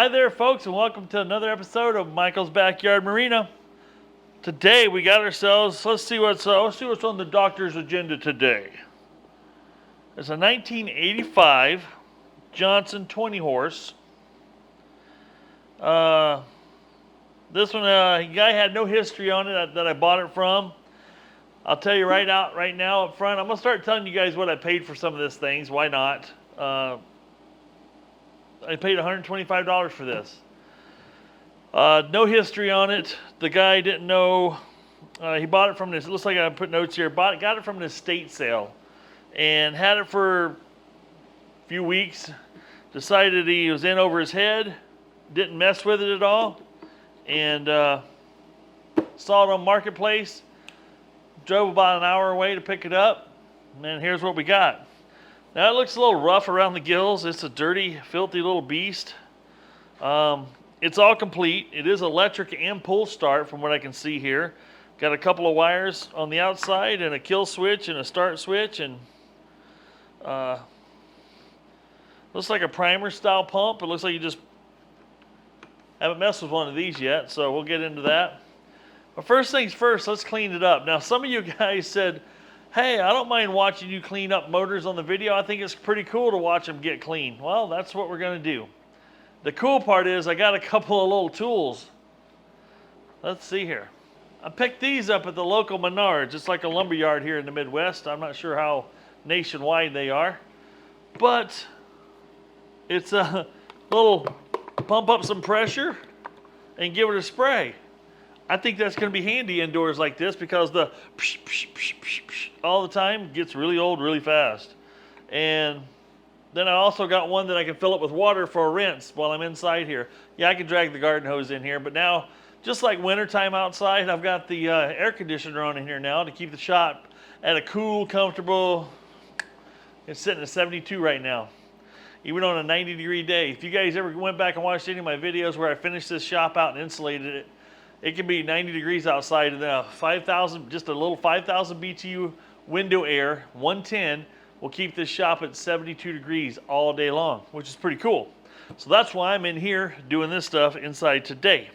Hi there, folks, and welcome to another episode of Michael's Backyard Marina. Today we got ourselves. Let's see what's on the doctor's agenda today. It's a 1985 Johnson 20 horse. This one, guy had no history on it that I bought it from. I'll tell you right now up front. I'm gonna start telling you guys what I paid for some of these things. Why not? I paid $125 for this. No history on it. The guy didn't know. He bought it from this. It looks like I put notes here. Got it from an estate sale, and had it for a few weeks. Decided he was in over his head. Didn't mess with it at all, and saw it on Marketplace. Drove about an hour away to pick it up, and here's what we got. Now it looks a little rough around the gills. It's a dirty, filthy little beast. It's all complete. It is electric and pull start from what I can see here. Got a couple of wires on the outside and a kill switch and a start switch, and looks like a primer style pump. It looks like you just haven't messed with one of these yet, so we'll get into that. But first things first, let's clean it up. Now some of you guys said, hey, I don't mind watching you clean up motors on the video. I think it's pretty cool to watch them get clean. Well, that's what we're going to do. The cool part is I got a couple of little tools. Let's see here. I picked these up at the local Menards. It's like a lumber yard here in the Midwest. I'm not sure how nationwide they are. But it's a little pump up some pressure and give it a spray. I think that's going to be handy indoors like this because the psh, psh, psh, psh, psh, all the time gets really old really fast. And then I also got one that I can fill up with water for a rinse while I'm inside here. Yeah, I can drag the garden hose in here, but now, just like wintertime outside, I've got the air conditioner on in here now to keep the shop at a cool, comfortable. It's sitting at 72 right now, even on a 90-degree day. If you guys ever went back and watched any of my videos where I finished this shop out and insulated it, it can be 90 degrees outside, and 5,000, just a little 5,000 BTU window air, 110, will keep this shop at 72 degrees all day long, which is pretty cool. So that's why I'm in here doing this stuff inside today.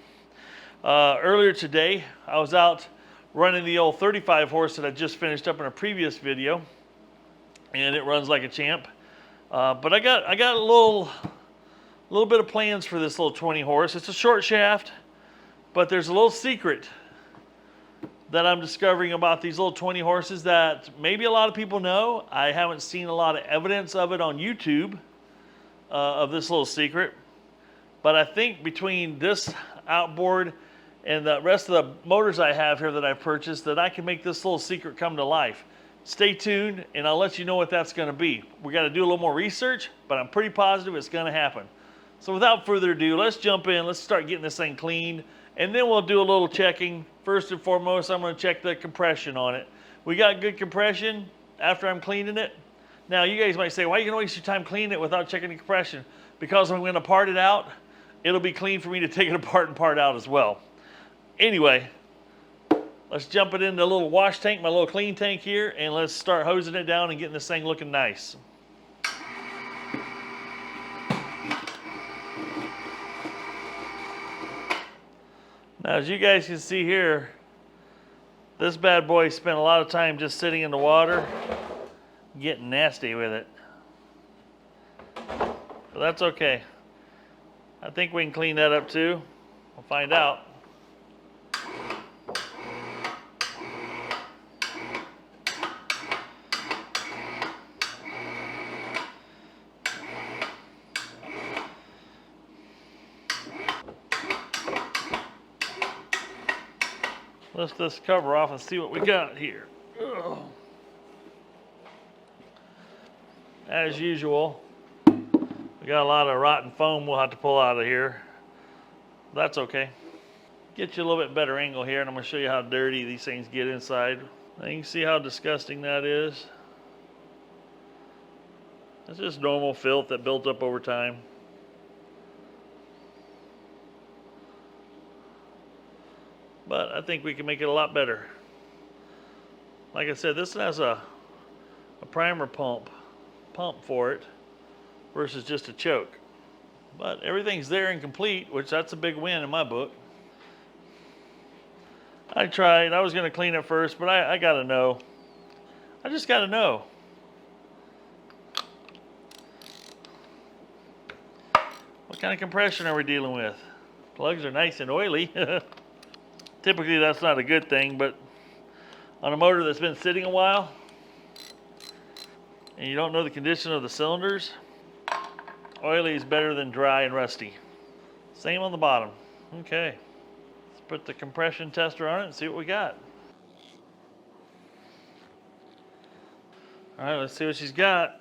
Earlier today, I was out running the old 35 horse that I just finished up in a previous video, and it runs like a champ. But I got a little bit of plans for this little 20 horse. It's a short shaft. But there's a little secret that I'm discovering about these little 20 horses that maybe a lot of people know. I haven't seen a lot of evidence of it on YouTube, of this little secret. But I think between this outboard and the rest of the motors I have here that I purchased, that I can make this little secret come to life. Stay tuned, and I'll let you know what that's going to be. We got to do a little more research, but I'm pretty positive it's going to happen. So without further ado, let's jump in. Let's start getting this thing cleaned. And then we'll do a little checking. First and foremost, I'm going to check the compression on it. We got good compression after I'm cleaning it. Now, you guys might say, why are you going to waste your time cleaning it without checking the compression? Because I'm going to part it out. It'll be clean for me to take it apart and part out as well. Anyway, let's jump it into a little wash tank, my little clean tank here, and let's start hosing it down and getting this thing looking nice. Now, as you guys can see here, this bad boy spent a lot of time just sitting in the water, getting nasty with it. But that's okay. I think we can clean that up too. We'll find out. Lift this cover off and see what we got here. Ugh. As usual, we got a lot of rotten foam we'll have to pull out of here. That's okay. Get you a little bit better angle here, and I'm going to show you how dirty these things get inside. Now you can see how disgusting that is. It's just normal filth that built up over time. But I think we can make it a lot better. Like I said, this has a primer pump for it versus just a choke. But everything's there and complete, which that's a big win in my book. I tried. I was going to clean it first, but I got to know. I just got to know. What kind of compression are we dealing with? Plugs are nice and oily. Typically that's not a good thing, but on a motor that's been sitting a while and you don't know the condition of the cylinders, oily is better than dry and rusty. Same on the bottom. Okay, let's put the compression tester on it and see what we got. All right, let's see what she's got.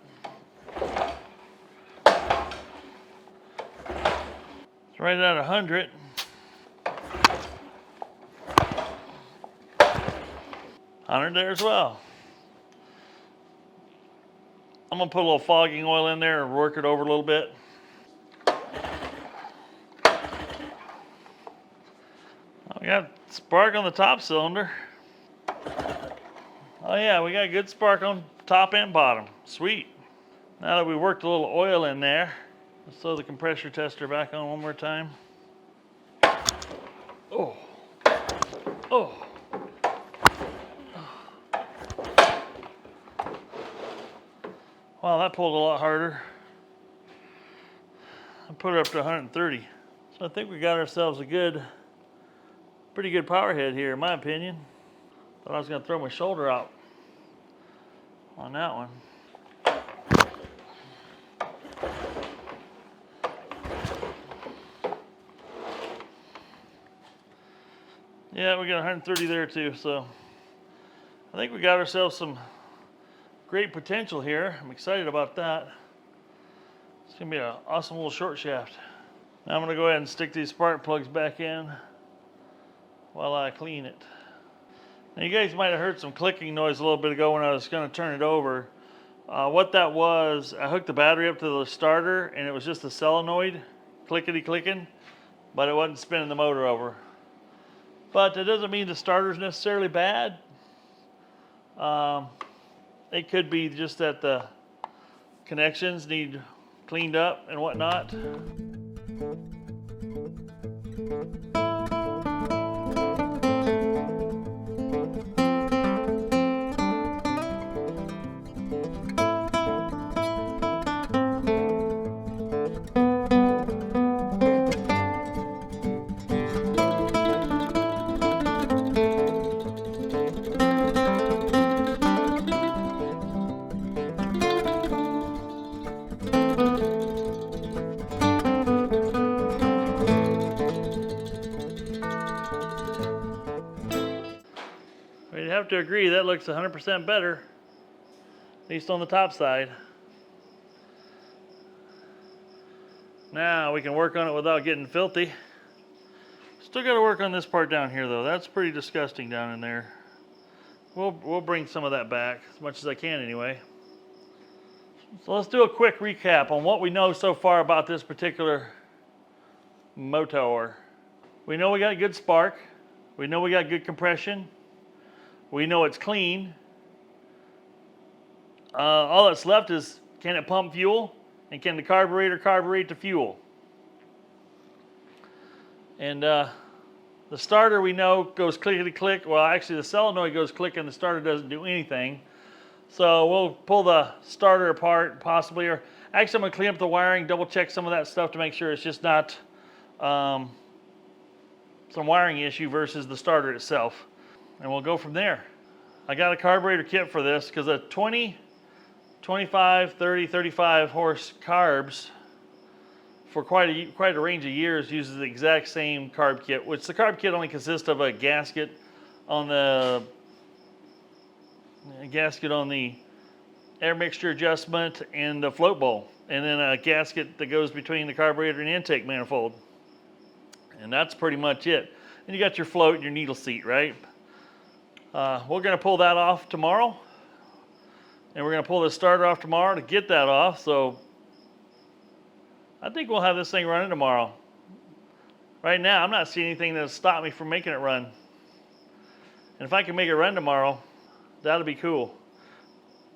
It's right at 100. There as well. I'm gonna put a little fogging oil in there and work it over a little bit. We got spark on the top cylinder. Oh yeah, we got good spark on top and bottom. Sweet. Now that we worked a little oil in there, let's throw the compressor tester back on one more time. Oh. Oh. Wow, that pulled a lot harder. I put it up to 130. So I think we got ourselves a pretty good power head here, in my opinion. Thought I was gonna throw my shoulder out on that one. Yeah, we got 130 there too, so I think we got ourselves some great potential here. I'm excited about that. It's gonna be an awesome little short shaft. Now I'm gonna go ahead and stick these spark plugs back in while I clean it. Now you guys might have heard some clicking noise a little bit ago when I was gonna turn it over. What that was, I hooked the battery up to the starter and it was just a solenoid clickety clicking, but it wasn't spinning the motor over. But that doesn't mean the starter's necessarily bad. It could be just that the connections need cleaned up and whatnot. We'd have to agree that looks 100% better, at least on the top side. Now we can work on it without getting filthy. Still got to work on this part down here though. That's pretty disgusting down in there. We'll bring some of that back as much as I can anyway. So let's do a quick recap on what we know so far about this particular motor. We know we got a good spark. We know we got good compression. We know it's clean. All that's left is, can it pump fuel? And can the carburetor carburate the fuel? And the starter we know goes clickety click. Well, actually the solenoid goes click and the starter doesn't do anything. So we'll pull the starter apart possibly, or actually I'm gonna clean up the wiring, double check some of that stuff to make sure it's just not some wiring issue versus the starter itself. And we'll go from there. I got a carburetor kit for this because a 20, 25, 30, 35 horse carbs for quite a range of years uses the exact same carb kit, which the carb kit only consists of a gasket on the air mixture adjustment and the float bowl, and then a gasket that goes between the carburetor and intake manifold. And that's pretty much it. And you got your float and your needle seat, right? We're going to pull that off tomorrow. And we're going to pull the starter off tomorrow to get that off. So I think we'll have this thing running tomorrow. Right now, I'm not seeing anything that'll stop me from making it run. And if I can make it run tomorrow, that'll be cool.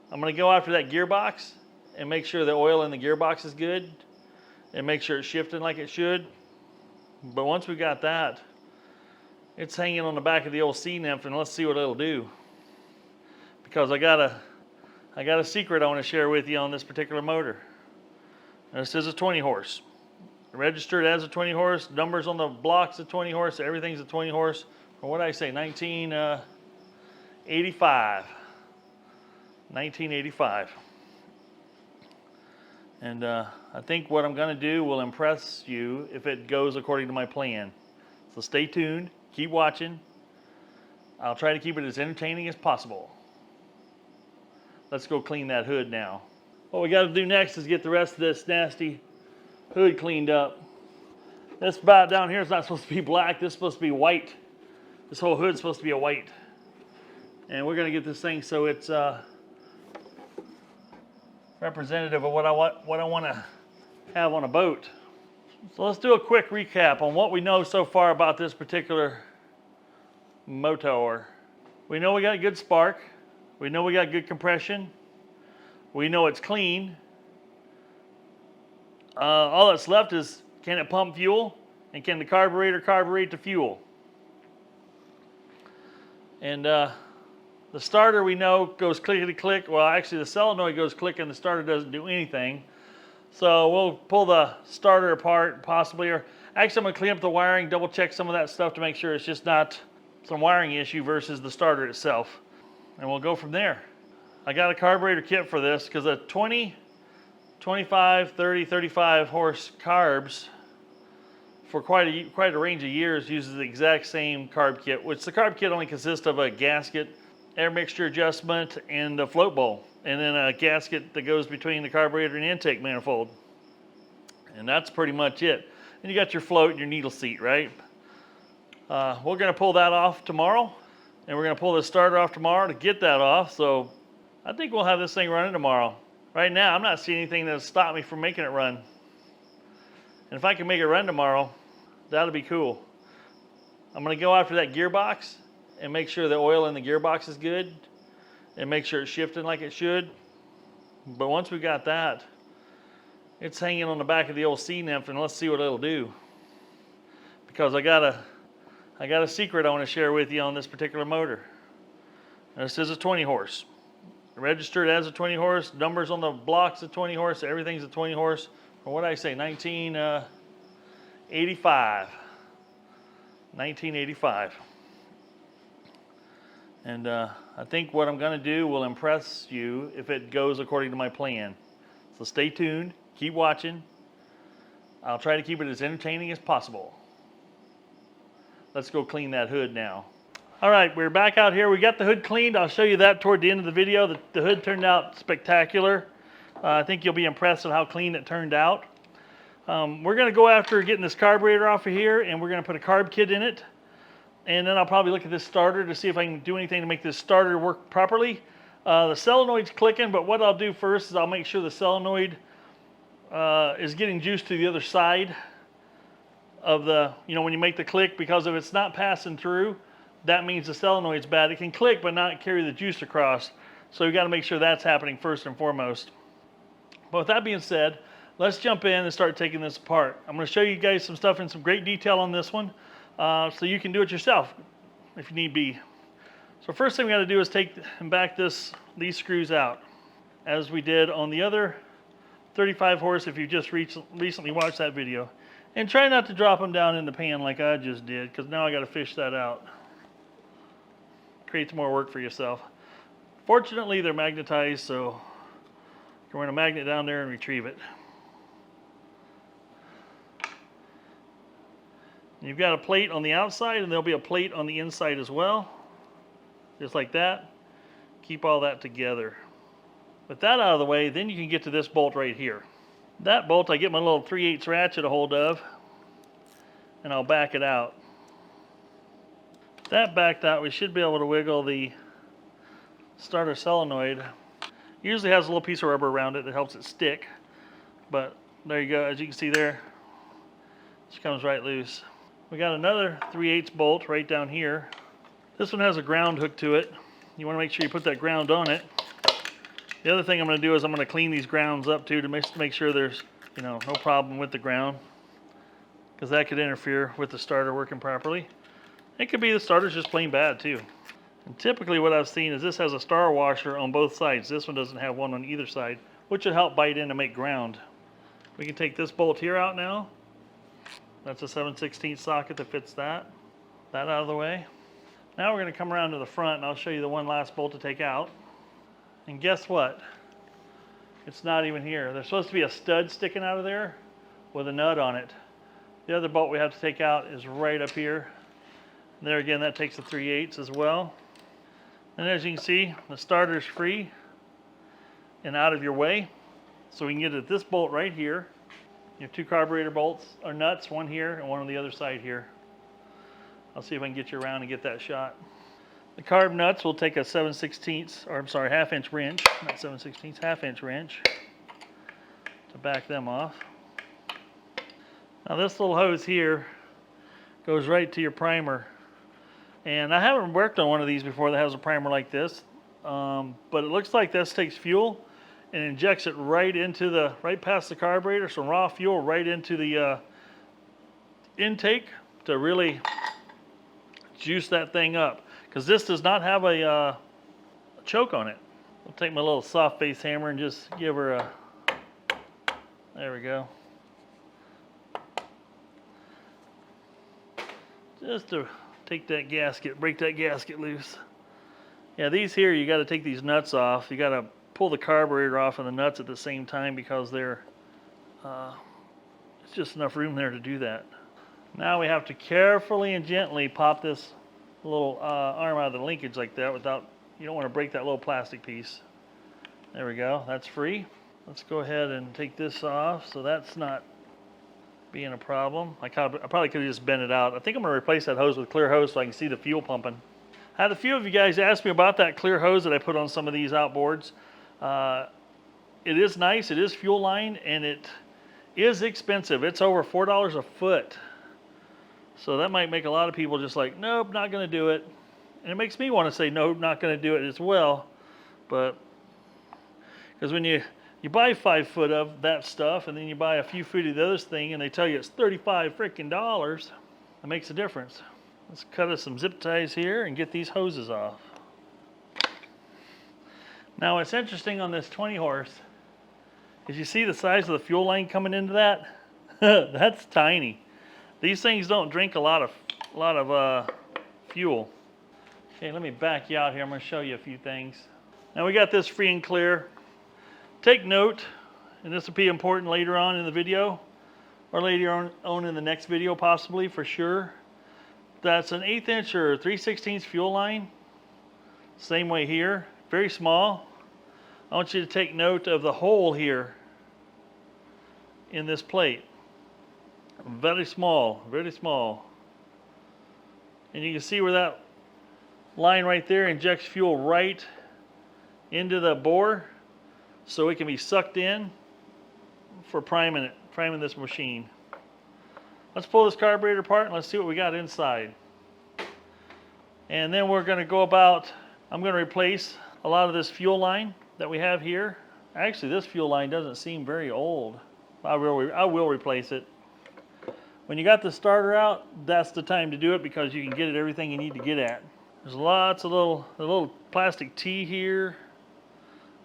I'm going to go after that gearbox and make sure the oil in the gearbox is good. and make sure it's shifting like it should. But once we got that, it's hanging on the back of the old C-nymph, and let's see what it'll do. Because I got a secret I want to share with you on this particular motor. This is a 20 horse. Registered as a 20 horse, numbers on the blocks of 20 horse, everything's a 20 horse. Or what did I say, 1985. 1985. And I think what I'm going to do will impress you if it goes according to my plan. So stay tuned, keep watching. I'll try to keep it as entertaining as possible. Let's go clean that hood now. What we got to do next is get the rest of this nasty hood cleaned up. This spot down here is not supposed to be black, this is supposed to be white. This whole hood's supposed to be a white. And we're going to get this thing so it's representative of what I want to have on a boat. So let's do a quick recap on what we know so far about this particular motor. We know we got a good spark. We know we got good compression. We know it's clean. All that's left is, can it pump fuel? And can the carburetor carburate the fuel? And the starter we know goes clickety-click. Well, actually the solenoid goes click and the starter doesn't do anything. So we'll pull the starter apart possibly, or actually I'm going to clean up the wiring, double check some of that stuff to make sure it's just not some wiring issue versus the starter itself. And we'll go from there. I got a carburetor kit for this because a 20, 25, 30, 35 horse carbs for quite a range of years uses the exact same carb kit, which the carb kit only consists of a gasket, air mixture adjustment, and the float bowl, and then a gasket that goes between the carburetor and intake manifold. And that's pretty much it. And you got your float and your needle seat, right? We're going to pull that off tomorrow, and we're going to pull the starter off tomorrow to get that off. So I think we'll have this thing running tomorrow. Right now, I'm not seeing anything that'll stop me from making it run. And if I can make it run tomorrow, that'll be cool. I'm going to go after that gearbox and make sure the oil in the gearbox is good and make sure it's shifting like it should. But once we got that, it's hanging on the back of the old C-nymph, and let's see what it'll do. Because I got a secret I want to share with you on this particular motor. This is a 20 horse. Registered as a 20 horse, numbers on the blocks of 20 horse, everything's a 20 horse. Or what did I say, 1985. 1985. And I think what I'm going to do will impress you if it goes according to my plan. So stay tuned, keep watching. I'll try to keep it as entertaining as possible. Let's go clean that hood now. All right, we're back out here. We got the hood cleaned. I'll show you that toward the end of the video. The hood turned out spectacular. I think you'll be impressed with how clean it turned out. We're going to go after getting this carburetor off of here, and we're going to put a carb kit in it. And then I'll probably look at this starter to see if I can do anything to make this starter work properly. The solenoid's clicking, but what I'll do first is I'll make sure the solenoid is getting juice to the other side of the, when you make the click, because if it's not passing through, that means the solenoid's bad. It can click but not carry the juice across. So you got to make sure that's happening first and foremost. But with that being said, let's jump in and start taking this apart. I'm going to show you guys some stuff in some great detail on this one, so you can do it yourself if you need be. So first thing we got to do is take and back these screws out, as we did on the other 35 horse if you just recently watched that video. And try not to drop them down in the pan like I just did, because now I got to fish that out. Creates more work for yourself. Fortunately, they're magnetized, so you can run a magnet down there and retrieve it. You've got a plate on the outside, and there'll be a plate on the inside as well. Just like that. Keep all that together. With that out of the way, then you can get to this bolt right here. That bolt I get my little 3/8 ratchet a hold of, and I'll back it out. That backed out, we should be able to wiggle the starter solenoid. Usually has a little piece of rubber around it that helps it stick, but there you go. As you can see there, it comes right loose. We got another 3/8 bolt right down here. This one has a ground hook to it. You want to make sure you put that ground on it. The other thing I'm going to do is I'm going to clean these grounds up too to make sure there's you know, no problem with the ground, because that could interfere with the starter working properly. It could be the starter's just plain bad too. And typically what I've seen is this has a star washer on both sides. This one doesn't have one on either side, which would help bite in to make ground. We can take this bolt here out now. That's a 7/16 socket that fits that. That out of the way. Now we're going to come around to the front and I'll show you the one last bolt to take out. And guess what? It's not even here. There's supposed to be a stud sticking out of there with a nut on it. The other bolt we have to take out is right up here. And there again, that takes a 3/8 as well. And as you can see, the starter is free and out of your way. So we can get at this bolt right here. You have two carburetor bolts or nuts, one here and one on the other side here. I'll see if I can get you around and get that shot. The carb nuts will take a 7/16, or I'm sorry, 1/2 inch wrench, not 7/16, 1/2 inch wrench to back them off. Now this little hose here goes right to your primer. And I haven't worked on one of these before that has a primer like this, but it looks like this takes fuel and injects it right past the carburetor, so raw fuel right into the intake to really juice that thing up. Because this does not have a choke on it. I'll take my little soft base hammer and just give her a, there we go. Just to take that gasket, break that gasket loose. Yeah, these here, you got to take these nuts off. You got to pull the carburetor off and the nuts at the same time because they're, it's just enough room there to do that. Now we have to carefully and gently pop this little arm out of the linkage like that without, you don't want to break that little plastic piece. There we go, that's free. Let's go ahead and take this off so that's not being a problem. I probably could have just bent it out. I think I'm going to replace that hose with clear hose so I can see the fuel pumping. I had a few of you guys ask me about that clear hose that I put on some of these outboards. It is nice, it is fuel line, and it is expensive. It's over $4 a foot. So that might make a lot of people just like, nope, not going to do it. And it makes me want to say, nope, not going to do it as well. But, because when you buy 5 foot of that stuff and then you buy a few feet of the other thing and they tell you it's $35 freaking dollars, it makes a difference. Let's cut us some zip ties here and get these hoses off. Now what's interesting on this 20 horse is you see the size of the fuel line coming into that? That's tiny. These things don't drink a lot of fuel. Okay, let me back you out here. I'm going to show you a few things. Now we got this free and clear. Take note, and this will be important later on in the video, or later on in the next video possibly for sure. That's an 1/8 inch or 3/16 fuel line. Same way here, very small. I want you to take note of the hole here in this plate. Very small, very small. And you can see where that line right there injects fuel right into the bore so it can be sucked in for priming this machine. Let's pull this carburetor apart and let's see what we got inside. And then we're going to go about, I'm going to replace a lot of this fuel line that we have here. Actually, this fuel line doesn't seem very old. I will replace it. When you got the starter out, that's the time to do it because you can get at everything you need to get at. There's lots of little plastic T here.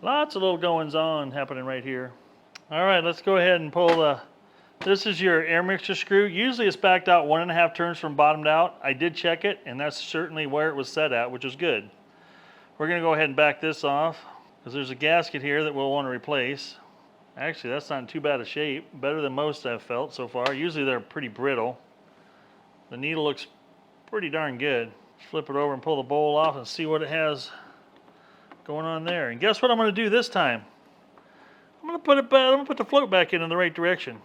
Lots of little goings on happening right here. All right, let's go ahead and pull this is your air mixture screw. Usually it's backed out 1.5 turns from bottomed out. I did check it and that's certainly where it was set at, which is good. We're gonna go ahead and back this off because there's a gasket here that we'll want to replace. Actually, that's not in too bad a shape. Better than most I've felt so far. Usually they're pretty brittle. The needle looks pretty darn good. Flip it over and pull the bowl off and see what it has going on there. And guess what I'm going to do this time? I'm going to put the float back in the right direction.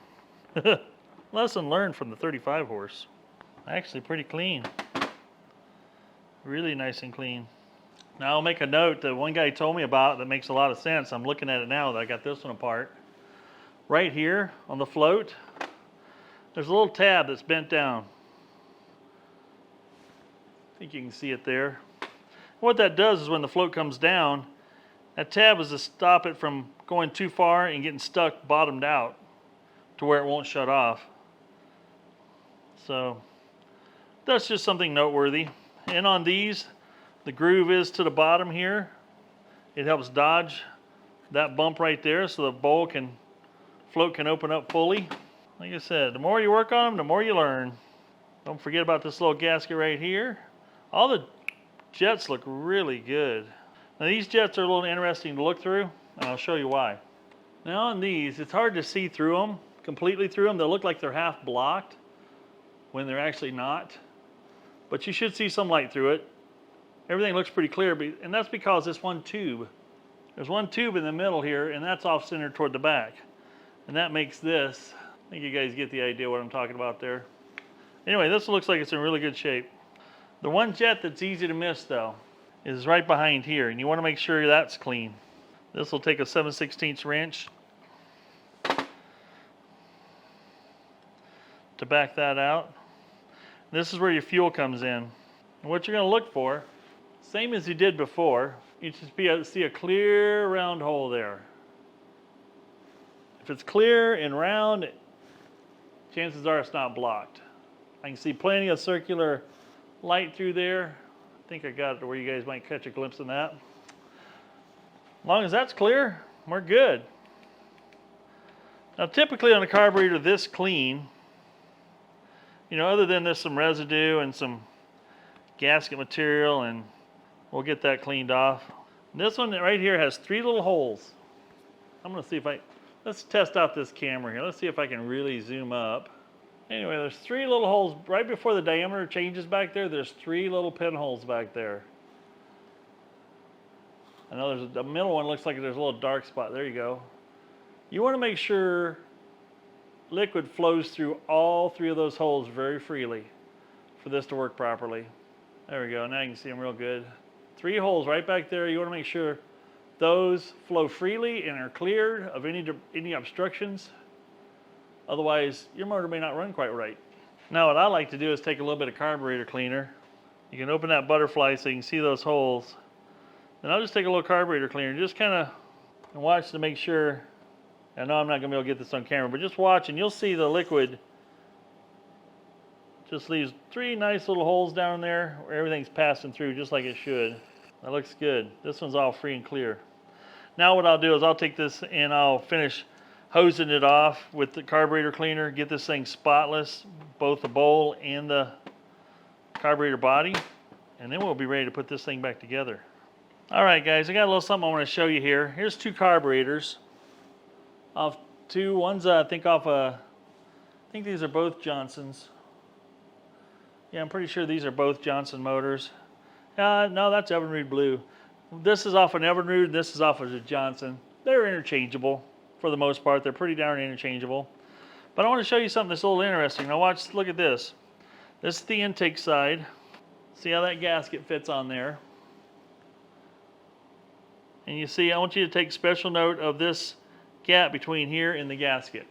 Lesson learned from the 35 horse. Actually pretty clean. Really nice and clean. Now I'll make a note that one guy told me about that makes a lot of sense. I'm looking at it now that I got this one apart. Right here on the float, there's a little tab that's bent down. I think you can see it there. What that does is when the float comes down, that tab is to stop it from going too far and getting stuck bottomed out. to where it won't shut off. So that's just something noteworthy. And on these, the groove is to the bottom here. It helps dodge that bump right there so the bowl float can open up fully. Like I said, the more you work on them, the more you learn. Don't forget about this little gasket right here. All the jets look really good. Now these jets are a little interesting to look through, and I'll show you why. Now on these, it's hard to see through them, completely through them. They look like they're half blocked when they're actually not. But you should see some light through it. Everything looks pretty clear, and that's because this one tube. There's one tube in the middle here, and that's off-centered toward the back. And that makes this. I think you guys get the idea what I'm talking about there. Anyway, this looks like it's in really good shape. The one jet that's easy to miss, though, is right behind here, and you want to make sure that's clean. This will take a 7/16 wrench to back that out. This is where your fuel comes in. And what you're going to look for, same as you did before, you should see a clear round hole there. If it's clear and round, chances are it's not blocked. I can see plenty of circular light through there. I think I got it to where you guys might catch a glimpse of that. As long as that's clear, we're good. Now typically on a carburetor this clean, you know, other than there's some residue and some gasket material, and we'll get that cleaned off. This one right here has 3 little holes. I'm gonna see if let's test out this camera here. Let's see if I can really zoom up. Anyway, there's 3 little holes right before the diameter changes back there. There's 3 little pinholes back there. I know the middle one looks like there's a little dark spot. There you go. You want to make sure liquid flows through all 3 of those holes very freely for this to work properly. There we go. Now you can see them real good. 3 holes right back there. You want to make sure those flow freely and are cleared of any obstructions. Otherwise, your motor may not run quite right. Now what I like to do is take a little bit of carburetor cleaner. You can open that butterfly so you can see those holes. Then I'll just take a little carburetor cleaner, just kind of watch to make sure. I know I'm not going to be able to get this on camera, but just watch and you'll see the liquid just leaves 3 nice little holes down there where everything's passing through just like it should. That looks good. This one's all free and clear. Now what I'll do is I'll take this and I'll finish hosing it off with the carburetor cleaner, get this thing spotless, both the bowl and the carburetor body, and then we'll be ready to put this thing back together. All right, guys, I got a little something I want to show you here. Here's 2 carburetors. One's I think these are both Johnsons. Yeah, I'm pretty sure these are both Johnson motors. No, that's Evinrude blue. This is off an Evinrude, this is off of a Johnson. They're interchangeable for the most part. They're pretty darn interchangeable. But I want to show you something that's a little interesting. Now watch, look at this. This is the intake side. See how that gasket fits on there. And you see, I want you to take special note of this gap between here and the gasket.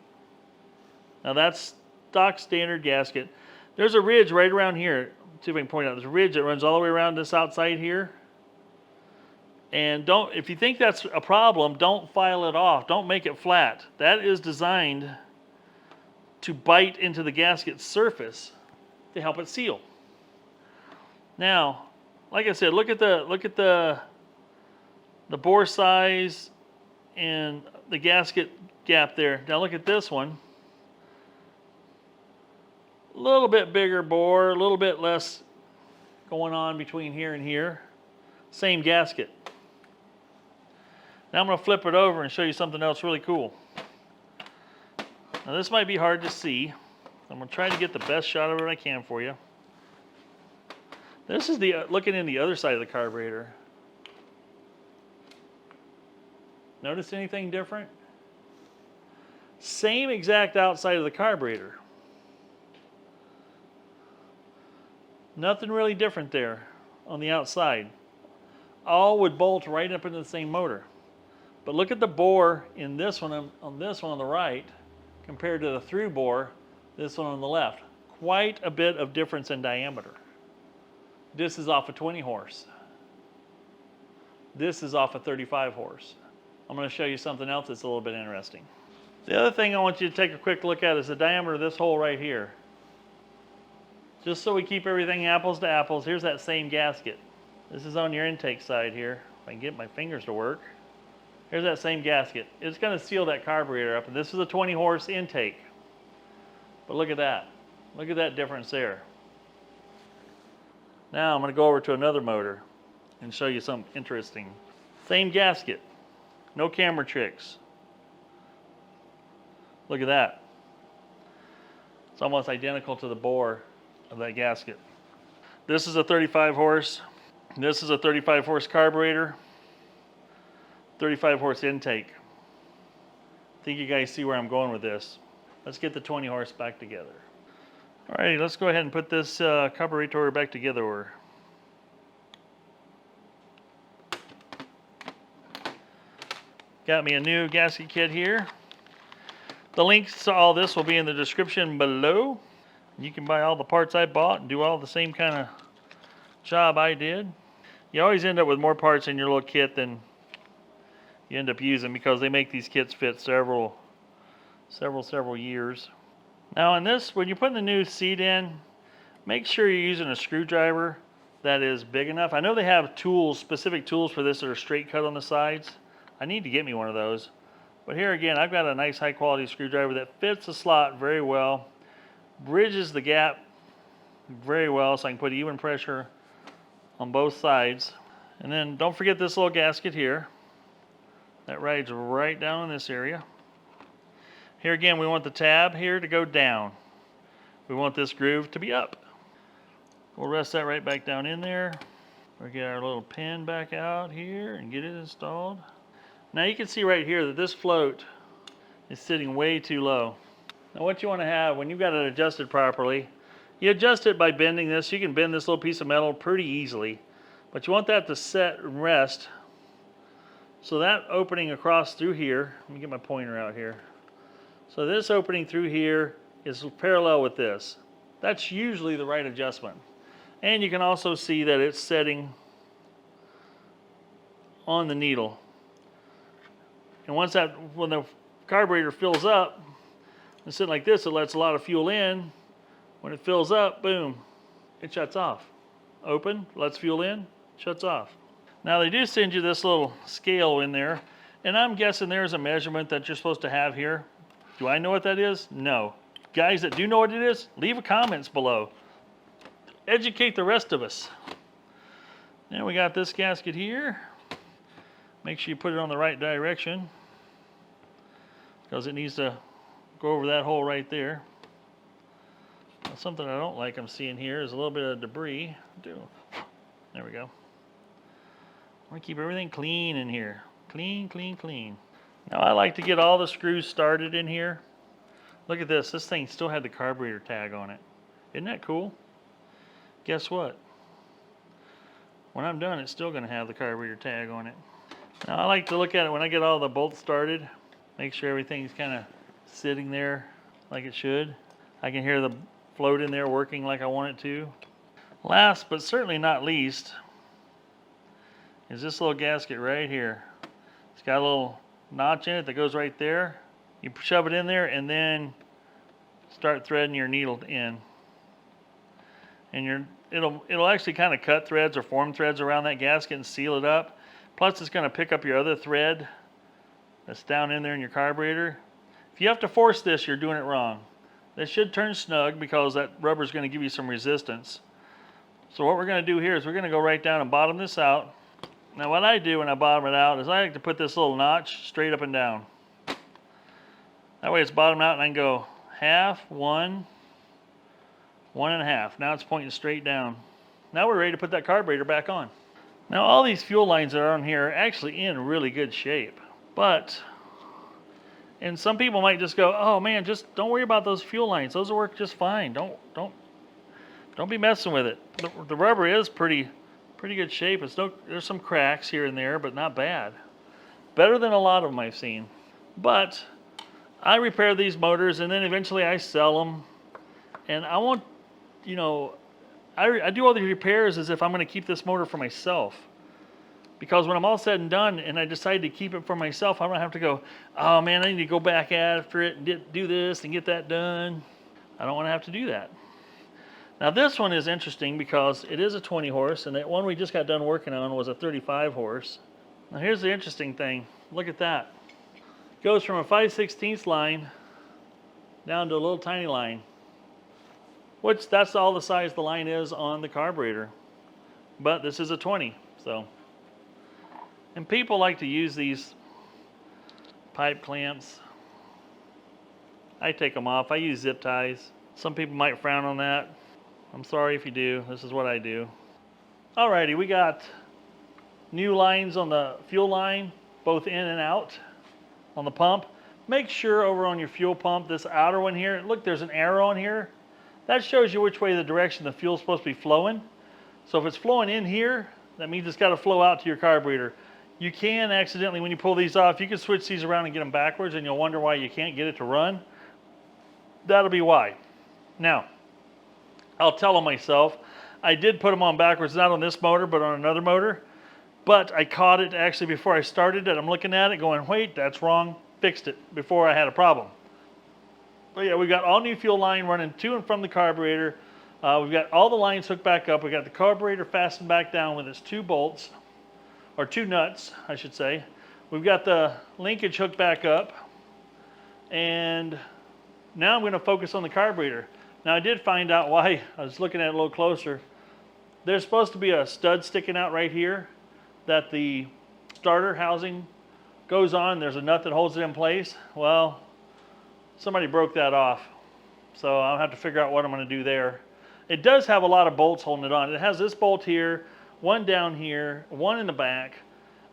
Now that's stock standard gasket. There's a ridge right around here. Let's see if I can point out. There's a ridge that runs all the way around this outside here. And if you think that's a problem, don't file it off. Don't make it flat. That is designed to bite into the gasket surface to help it seal. Now, like I said, look at the bore size and the gasket gap there. Now look at this one. A little bit bigger bore, a little bit less going on between here and here. Same gasket. Now I'm going to flip it over and show you something else really cool. Now this might be hard to see. I'm going to try to get the best shot of it I can for you. This is looking in the other side of the carburetor. Notice anything different? Same exact outside of the carburetor. Nothing really different there on the outside. All would bolt right up into the same motor. But look at the bore in this one on this one on the right compared to the through bore, this one on the left. Quite a bit of difference in diameter. This is off a 20 horse. This is off a 35 horse. I'm going to show you something else that's a little bit interesting. The other thing I want you to take a quick look at is the diameter of this hole right here. Just so we keep everything apples to apples, here's that same gasket. This is on your intake side here. If I can get my fingers to work. Here's that same gasket. It's going to seal that carburetor up. And this is a 20 horse intake. But look at that. Look at that difference there. Now I'm going to go over to another motor and show you something interesting. Same gasket. No camera tricks. Look at that. It's almost identical to the bore of that gasket. This is a 35 horse. This is a 35 horse carburetor. 35 horse intake. I think you guys see where I'm going with this. Let's get the 20 horse back together. Alrighty, let's go ahead and put this carburetor back together. Got me a new gasket kit here. The links to all this will be in the description below. You can buy all the parts I bought and do all the same kind of job I did. You always end up with more parts in your little kit than you end up using because they make these kits fit several years. Now in this, when you're putting the new seat in, make sure you're using a screwdriver that is big enough. I know they have tools, specific tools for this that are straight cut on the sides. I need to get me one of those. But here again, I've got a nice high quality screwdriver that fits the slot very well, bridges the gap very well so I can put even pressure on both sides. And then don't forget this little gasket here. That rides right down in this area. Here again, we want the tab here to go down. We want this groove to be up. We'll rest that right back down in there. We'll get our little pin back out here and get it installed. Now you can see right here that this float is sitting way too low. Now what you want to have when you've got it adjusted properly, you adjust it by bending this. You can bend this little piece of metal pretty easily, but you want that to set and rest. So that opening across through here, let me get my pointer out here. So this opening through here is parallel with this. That's usually the right adjustment. And you can also see that it's setting on the needle. And once when the carburetor fills up, and sitting like this, it lets a lot of fuel in. When it fills up, boom, it shuts off. Open, lets fuel in, shuts off. Now they do send you this little scale in there, and I'm guessing there's a measurement that you're supposed to have here. Do I know what that is? No. Guys that do know what it is, leave comments below. Educate the rest of us. Now we got this gasket here. Make sure you put it on the right direction because it needs to go over that hole right there. Now, something I don't like I'm seeing here is a little bit of debris. There we go. I want to keep everything clean in here. Clean, clean, clean. Now I like to get all the screws started in here. Look at this. This thing still had the carburetor tag on it. Isn't that cool? Guess what? When I'm done, it's still going to have the carburetor tag on it. Now I like to look at it when I get all the bolts started. Make sure everything's kind of sitting there like it should. I can hear the float in there working like I want it to. Last but certainly not least is this little gasket right here. It's got a little notch in it that goes right there. You shove it in there and then start threading your needle in. And it'll actually kind of cut threads or form threads around that gasket and seal it up. Plus it's going to pick up your other thread that's down in there in your carburetor. If you have to force this, you're doing it wrong. This should turn snug because that rubber is going to give you some resistance. So what we're going to do here is we're going to go right down and bottom this out. Now what I do when I bottom it out is I like to put this little notch straight up and down. That way it's bottomed out and I can go half, one, 1.5. Now it's pointing straight down. Now we're ready to put that carburetor back on. Now all these fuel lines that are on here are actually in really good shape. And some people might just go, oh man, just don't worry about those fuel lines. Those will work just fine. Don't be messing with it. The rubber is pretty good shape. There's some cracks here and there, but not bad. Better than a lot of them I've seen. But I repair these motors and then eventually I sell them. And I want, I do all these repairs as if I'm going to keep this motor for myself. Because when I'm all said and done and I decide to keep it for myself, I don't have to go, oh man, I need to go back after it and do this and get that done. I don't want to have to do that. Now this one is interesting because it is a 20 horse, and that one we just got done working on was a 35 horse. Now here's the interesting thing. Look at that. It goes from a 5/16 line down to a little tiny line, which that's all the size the line is on the carburetor. But this is a 20, so. And people like to use these pipe clamps. I take them off. I use zip ties. Some people might frown on that. I'm sorry if you do. This is what I do. Alrighty, we got new lines on the fuel line, both in and out on the pump. Make sure over on your fuel pump, this outer one here, look, there's an arrow on here. That shows you which way the direction the fuel's supposed to be flowing. So if it's flowing in here, that means it's got to flow out to your carburetor. You can accidentally, when you pull these off, you can switch these around and get them backwards, and you'll wonder why you can't get it to run. That'll be why. Now, I'll tell them myself, I did put them on backwards, not on this motor, but on another motor. But I caught it actually before I started it. I'm looking at it going, wait, that's wrong. Fixed it before I had a problem. But yeah, we've got all new fuel line running to and from the carburetor. We've got all the lines hooked back up. We got the carburetor fastened back down with its 2 bolts, or 2 nuts, I should say. We've got the linkage hooked back up. And now I'm going to focus on the carburetor. Now I did find out why. I was looking at it a little closer. There's supposed to be a stud sticking out right here that the starter housing goes on. There's a nut that holds it in place. Well, somebody broke that off. So I'll have to figure out what I'm going to do there. It does have a lot of bolts holding it on. It has this bolt here, one down here, one in the back.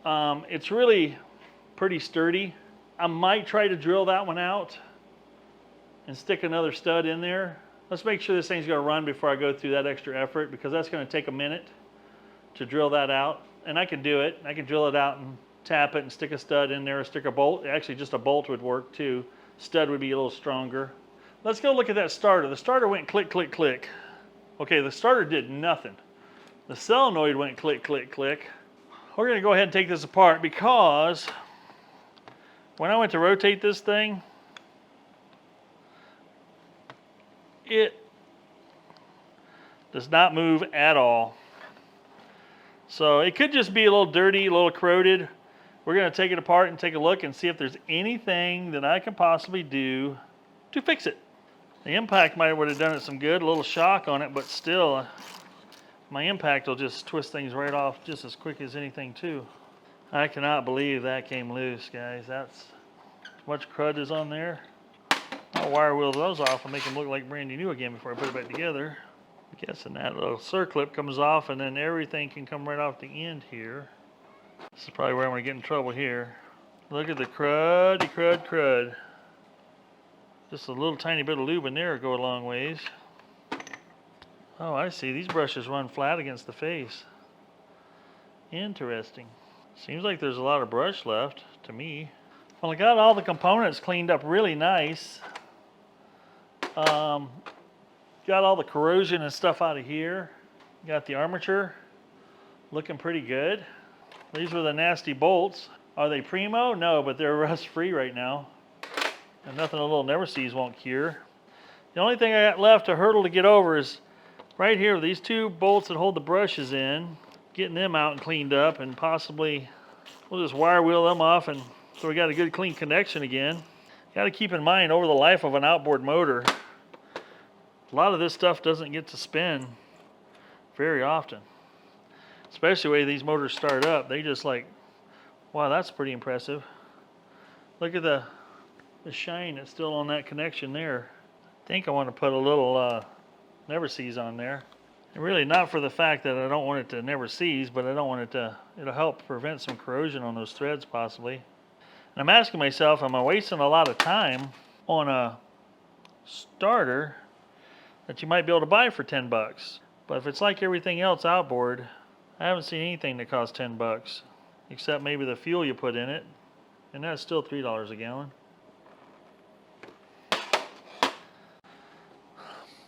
It's really pretty sturdy. I might try to drill that one out and stick another stud in there. Let's make sure this thing's going to run before I go through that extra effort, because that's going to take a minute to drill that out. And I can do it. I can drill it out and tap it and stick a stud in there, or stick a bolt. Actually, just a bolt would work too. Stud would be a little stronger. Let's go look at that starter. The starter went click, click, click. Okay, the starter did nothing. The solenoid went click, click, click. We're going to go ahead and take this apart, because when I went to rotate this thing, it does not move at all. So it could just be a little dirty, a little corroded. We're going to take it apart and take a look and see if there's anything that I can possibly do to fix it. The impact might have done it some good, a little shock on it, but still, my impact will just twist things right off just as quick as anything too. I cannot believe that came loose, guys. That's as much crud is on there. I'll wire wheel those off and make them look like brand new again before I put it back together. I'm guessing that little circlip comes off, and then everything can come right off the end here. This is probably where I'm going to get in trouble here. Look at the cruddy crud. Just a little tiny bit of lube in there will go a long ways. Oh, I see. These brushes run flat against the face. Interesting. Seems like there's a lot of brush left to me. Well, I got all the components cleaned up really nice. Got all the corrosion and stuff out of here. Got the armature looking pretty good. These were the nasty bolts. Are they primo? No, but they're rust free right now. And nothing a little never sees won't cure. The only thing I got left to hurdle to get over is right here, these 2 bolts that hold the brushes in, getting them out and cleaned up, and possibly we'll just wire wheel them off, and so we got a good clean connection again. Got to keep in mind, over the life of an outboard motor, a lot of this stuff doesn't get to spin very often. Especially the way these motors start up. They just like, wow, that's pretty impressive. Look at the shine that's still on that connection there. I think I want to put a little never seize on there. And really not for the fact that I don't want it to never seize, but I don't want it to, it'll help prevent some corrosion on those threads possibly. And I'm asking myself, am I wasting a lot of time on a starter that you might be able to buy for 10 bucks? But if it's like everything else outboard, I haven't seen anything that costs 10 bucks, except maybe the fuel you put in it, and that's still $3 a gallon.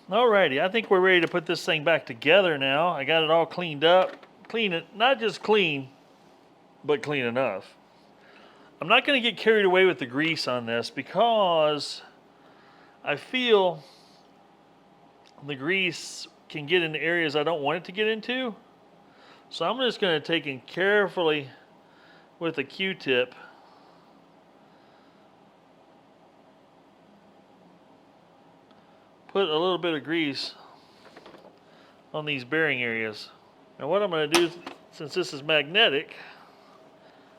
Alrighty, I think we're ready to put this thing back together now. I got it all cleaned up. Clean it, not just clean, but clean enough. I'm not going to get carried away with the grease on this because I feel the grease can get into areas I don't want it to get into. So I'm just going to take it carefully with a Q-tip put a little bit of grease on these bearing areas. Now what I'm going to do, since this is magnetic,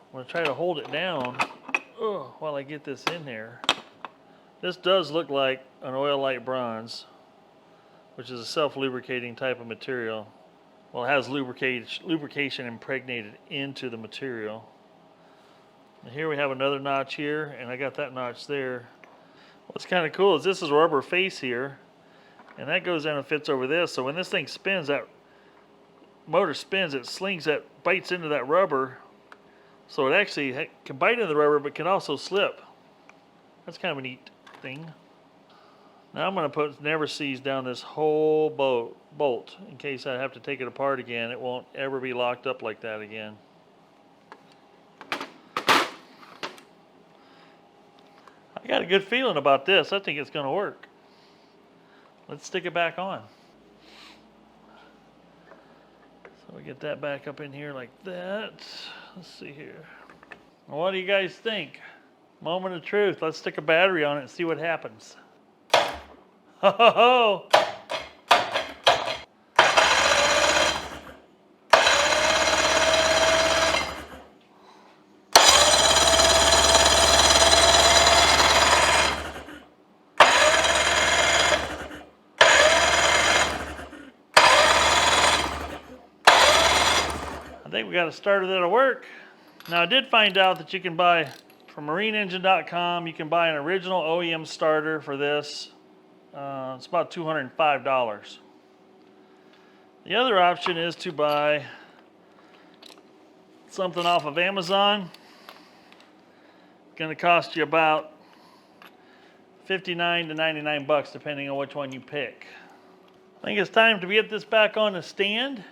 I'm going to try to hold it down while I get this in there. This does look like an oil light bronze, which is a self-lubricating type of material. Well, it has lubrication impregnated into the material. And here we have another notch here, and I got that notch there. What's kind of cool is this is a rubber face here, and that goes down and fits over this. So when this thing spins, that motor spins, it slings that, bites into that rubber. So it actually can bite into the rubber, but can also slip. That's kind of a neat thing. Now I'm going to put never seize down this whole bolt in case I have to take it apart again. It won't ever be locked up like that again. I got a good feeling about this. I think it's going to work. Let's stick it back on. So we get that back up in here like that. Let's see here. What do you guys think? Moment of truth. Let's stick a battery on it and see what happens. Ho ho ho! I think we got a starter that'll work. Now I did find out that you can buy from marineengine.com, you can buy an original OEM starter for this. It's about $205. The other option is to buy something off of Amazon. It's going to cost you about $59 to $99 depending on which one you pick. I think it's time to get this back on the stand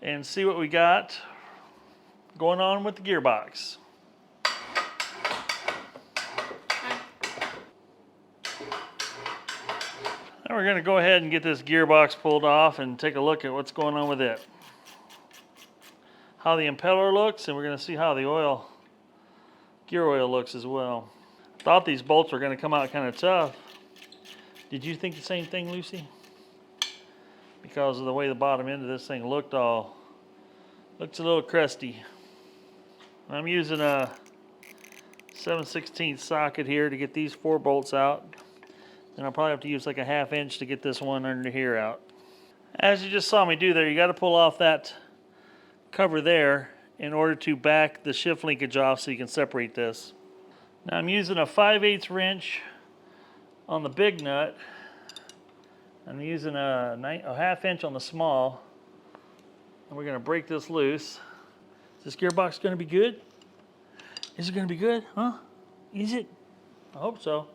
and see what we got going on with the gearbox. Now we're going to go ahead and get this gearbox pulled off and take a look at what's going on with it. How the impeller looks, and we're going to see how the gear oil looks as well. Thought these bolts were going to come out kind of tough. Did you think the same thing, Lucy? Because of the way the bottom end of this thing looks a little crusty. I'm using a 7/16 socket here to get these 4 bolts out. And I'll probably have to use like a 1/2 inch to get this one under here out. As you just saw me do there, you got to pull off that cover there in order to back the shift linkage off so you can separate this. Now I'm using a 5/8 wrench on the big nut. I'm using a 1/2 inch on the small. And we're going to break this loose. Is this gearbox going to be good? Is it going to be good? Huh? Is it? I hope so.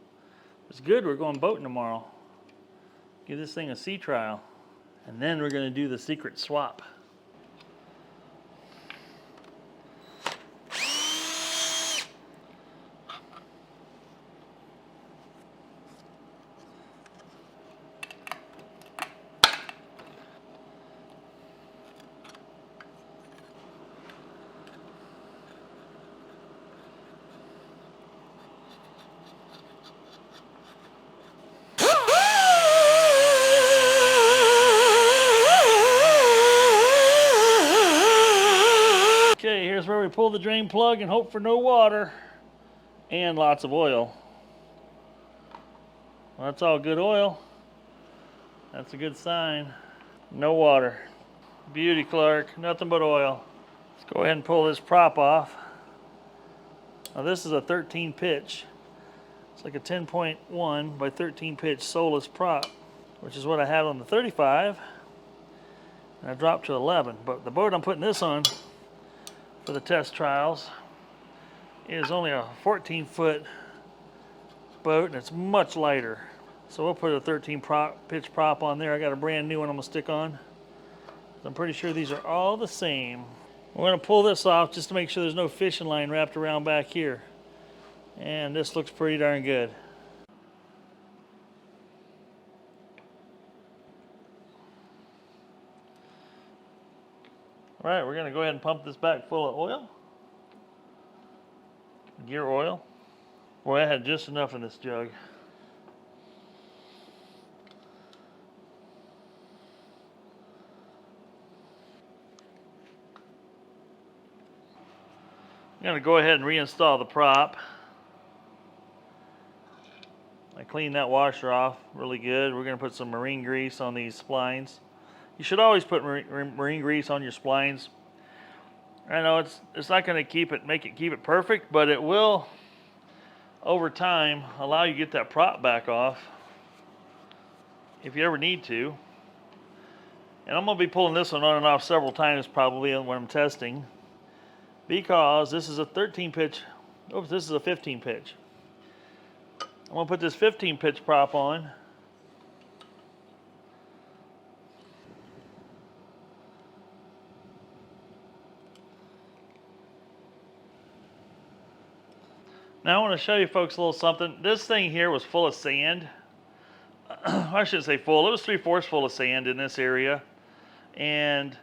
If it's good, we're going boating tomorrow. Give this thing a sea trial. And then we're going to do the secret swap. Here's where we pull the drain plug and hope for no water and lots of oil. Well, that's all good oil. That's a good sign. No water. Beauty, Clark. Nothing but oil. Let's go ahead and pull this prop off. Now this is a 13 pitch. It's like a 10.1 by 13 pitch Solus prop, which is what I had on the 35. And I dropped to 11. But the boat I'm putting this on for the test trials is only a 14-foot boat, and it's much lighter. So we'll put a 13 pitch prop on there. I got a brand new one I'm gonna stick on. I'm pretty sure these are all the same. We're going to pull this off just to make sure there's no fishing line wrapped around back here. And this looks pretty darn good. All right, we're going to go ahead and pump this back full of oil. Gear oil. Boy, I had just enough in this jug. I'm going to go ahead and reinstall the prop. I cleaned that washer off really good. We're going to put some marine grease on these splines. You should always put marine grease on your splines. I know it's not going to keep it perfect, but it will over time allow you to get that prop back off if you ever need to. And I'm going to be pulling this one on and off several times probably when I'm testing, because this is a 13 pitch. Oops, this is a 15 pitch. I'm going to put this 15 pitch prop on. Now I want to show you folks a little something. This thing here was full of sand. I shouldn't say full. It was 3/4 full of sand in this area. And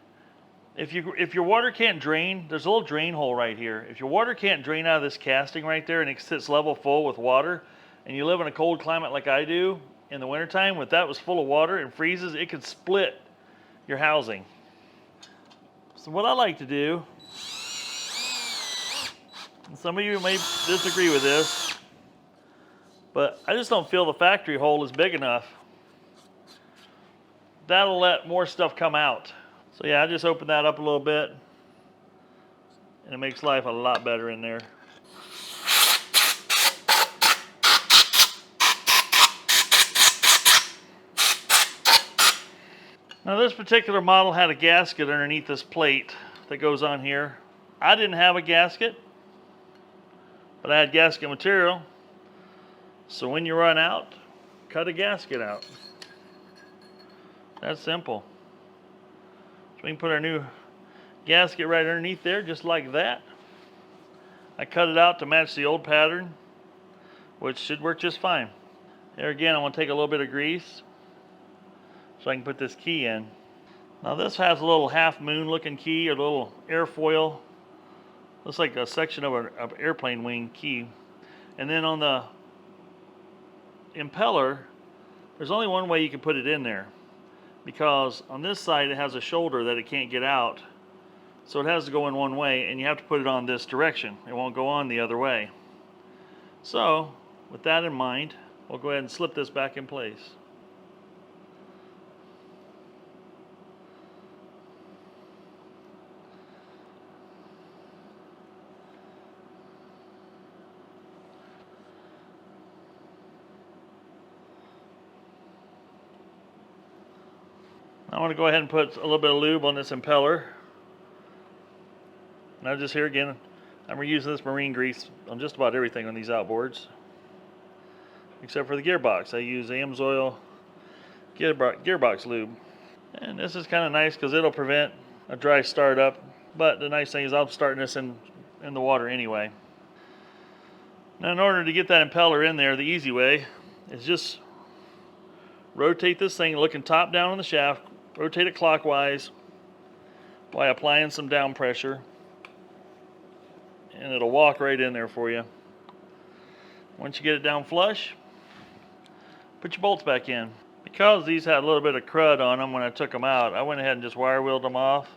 if your water can't drain, there's a little drain hole right here. If your water can't drain out of this casting right there and it sits level full with water, and you live in a cold climate like I do in the wintertime, if that was full of water and freezes, it could split your housing. So what I like to do, and some of you may disagree with this, but I just don't feel the factory hole is big enough. That'll let more stuff come out. So yeah, I just opened that up a little bit, and it makes life a lot better in there. Now this particular model had a gasket underneath this plate that goes on here. I didn't have a gasket, but I had gasket material. So when you run out, cut a gasket out. That's simple. So we can put our new gasket right underneath there, just like that. I cut it out to match the old pattern, which should work just fine. There again, I want to take a little bit of grease so I can put this key in. Now this has a little half moon looking key, a little airfoil. Looks like a section of an airplane wing key. And then on the impeller, there's only one way you can put it in there, because on this side it has a shoulder that it can't get out. So it has to go in one way, and you have to put it on this direction. It won't go on the other way. So with that in mind, we'll go ahead and slip this back in place. I want to go ahead and put a little bit of lube on this impeller. Now just here again, I'm reusing this marine grease on just about everything on these outboards, except for the gearbox. I use AMSOIL gearbox lube. And this is kind of nice because it'll prevent a dry startup. But the nice thing is I'm starting this in the water anyway. Now in order to get that impeller in there, the easy way is just rotate this thing looking top down on the shaft. Rotate it clockwise by applying some down pressure, and it'll walk right in there for you. Once you get it down flush, put your bolts back in. Because these had a little bit of crud on them when I took them out, I went ahead and just wire wheeled them off.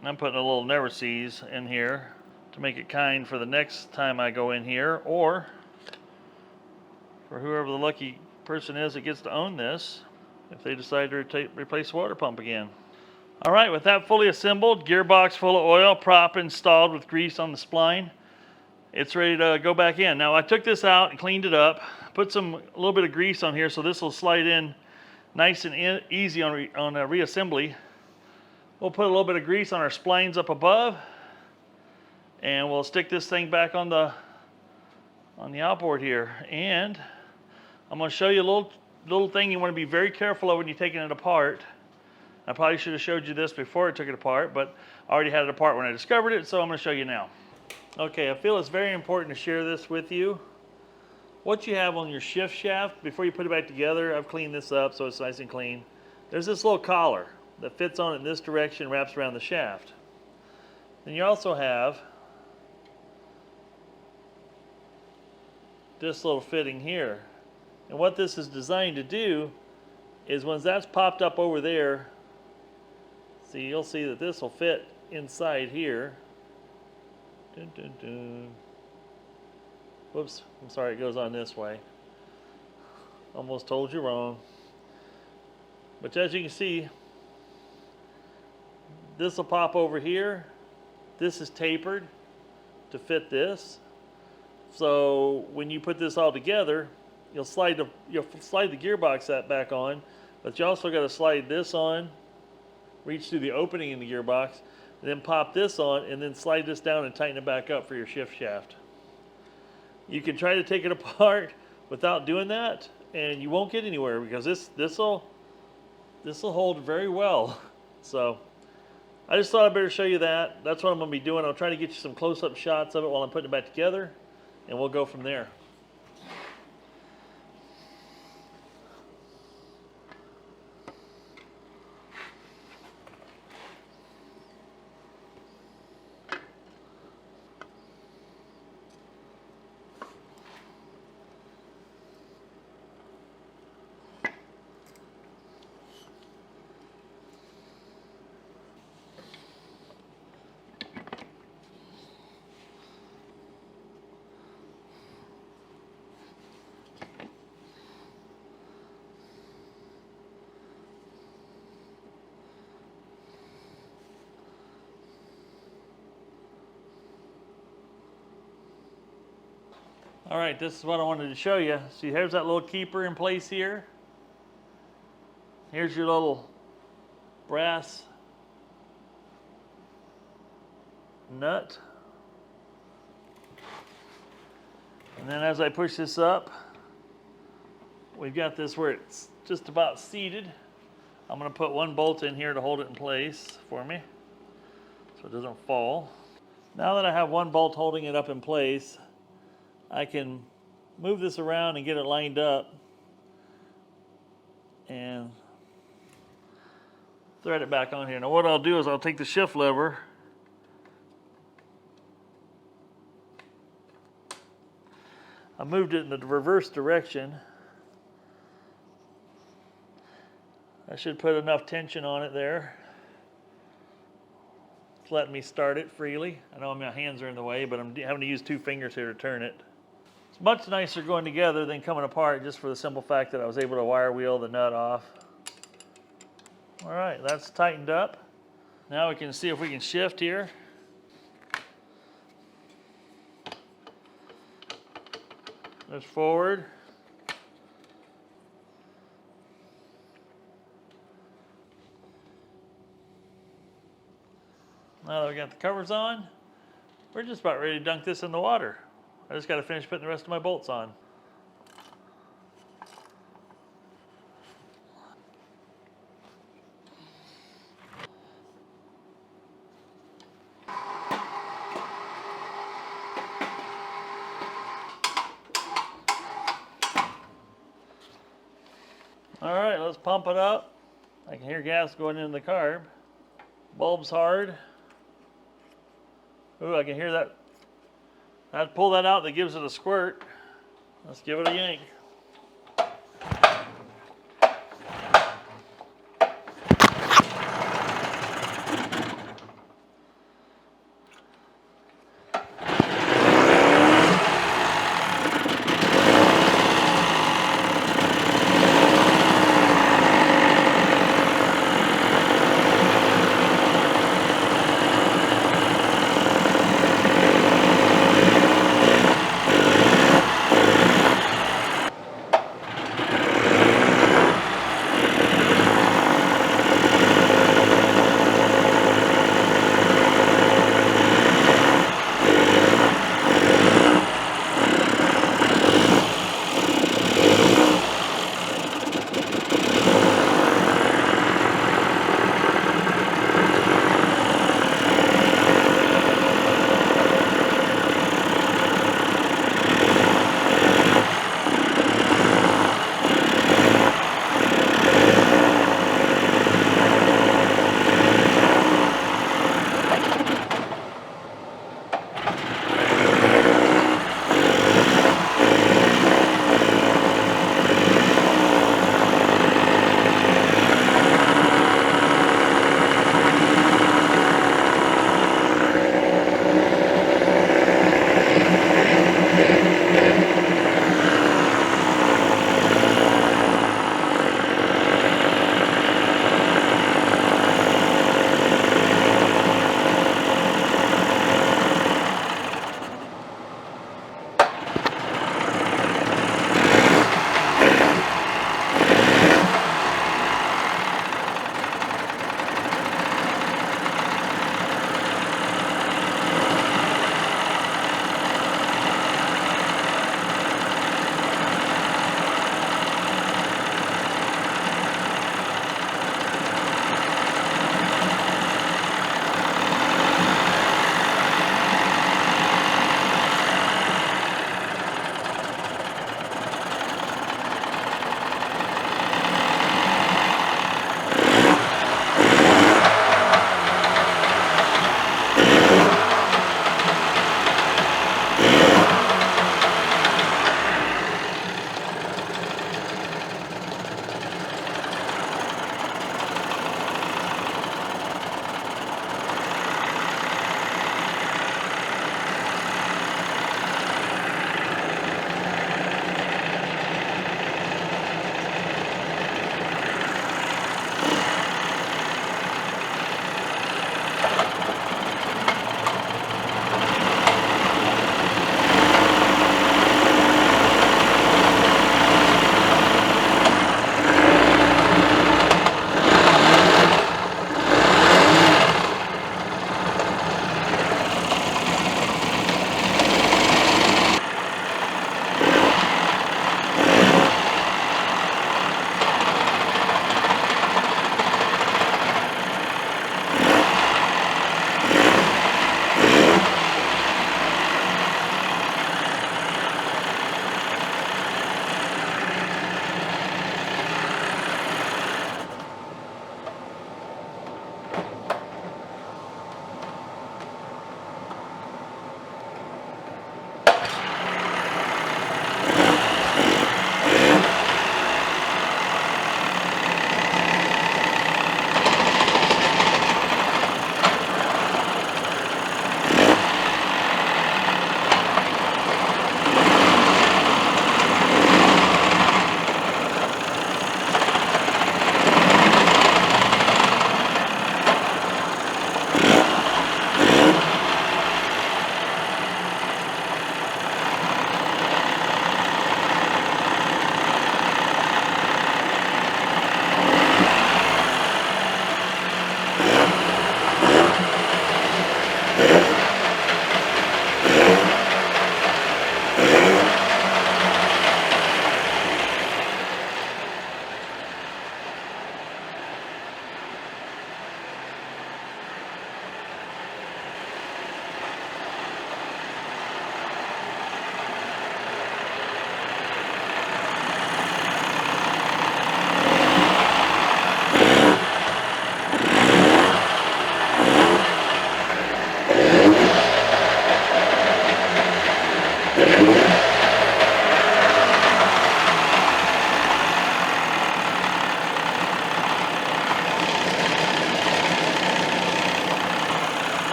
And I'm putting a little never sees in here to make it kind for the next time I go in here, or for whoever the lucky person is that gets to own this if they decide to replace the water pump again. Alright, with that fully assembled, gearbox full of oil, prop installed with grease on the spline, it's ready to go back in. Now I took this out and cleaned it up, put a little bit of grease on here so this will slide in nice and easy on reassembly. We'll put a little bit of grease on our splines up above, and we'll stick this thing back on the outboard here. And I'm going to show you a little thing you want to be very careful of when you're taking it apart. I probably should have showed you this before I took it apart, but I already had it apart when I discovered it, so I'm going to show you now. Okay, I feel it's very important to share this with you. What you have on your shift shaft, before you put it back together, I've cleaned this up so it's nice and clean. There's this little collar that fits on it in this direction, wraps around the shaft. Then you also have this little fitting here. And what this is designed to do is once that's popped up over there, see, you'll see that this will fit inside here. Dun, dun, dun. Whoops, I'm sorry, it goes on this way. Almost told you wrong. But as you can see, this will pop over here. This is tapered to fit this. So when you put this all together, you'll slide the gearbox back on, but you also got to slide this on, reach through the opening in the gearbox, and then pop this on, and then slide this down and tighten it back up for your shift shaft. You can try to take it apart without doing that, and you won't get anywhere because this will hold very well. So I just thought I'd better show you that. That's what I'm going to be doing. I'll try to get you some close-up shots of it while I'm putting it back together, and we'll go from there. All right, this is what I wanted to show you. See, here's that little keeper in place here. Here's your little brass nut. And then as I push this up, we've got this where it's just about seated. I'm going to put one bolt in here to hold it in place for me so it doesn't fall. Now that I have one bolt holding it up in place, I can move this around and get it lined up and thread it back on here. Now what I'll do is I'll take the shift lever, I moved it in the reverse direction. I should put enough tension on it there. It's letting me start it freely. I know my hands are in the way, but I'm having to use 2 fingers here to turn it. It's much nicer going together than coming apart, just for the simple fact that I was able to wire wheel the nut off. All right, that's tightened up. Now we can see if we can shift here. There's forward. Now that we got the covers on, we're just about ready to dunk this in the water. I just got to finish putting the rest of my bolts on. All right, let's pump it up. I can hear gas going into the carb. Bulb's hard. Ooh, I can hear that. I'd pull that out, that gives it a squirt. Let's give it a yank.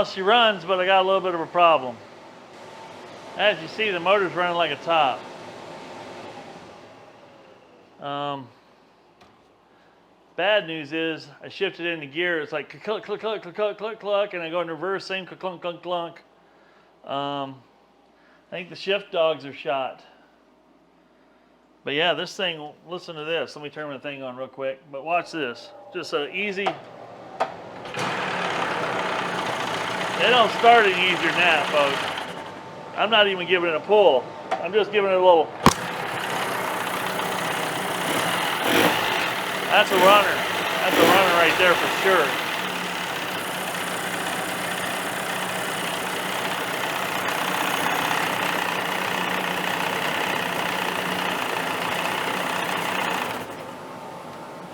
Well, she runs, but I got a little bit of a problem. As you see, the motor's running like a top. Bad news is I shifted into gear. It's like cluck, cluck, cluck, cluck, cluck, cluck, cluck, and I go in reverse, same clunk, clunk, clunk. I think the shift dogs are shot. But yeah, this thing, listen to this. Let me turn the thing on real quick. But watch this. Just an easy. They don't start any easier than that, folks. I'm not even giving it a pull. I'm just giving it a little. That's a runner. That's a runner right there for sure.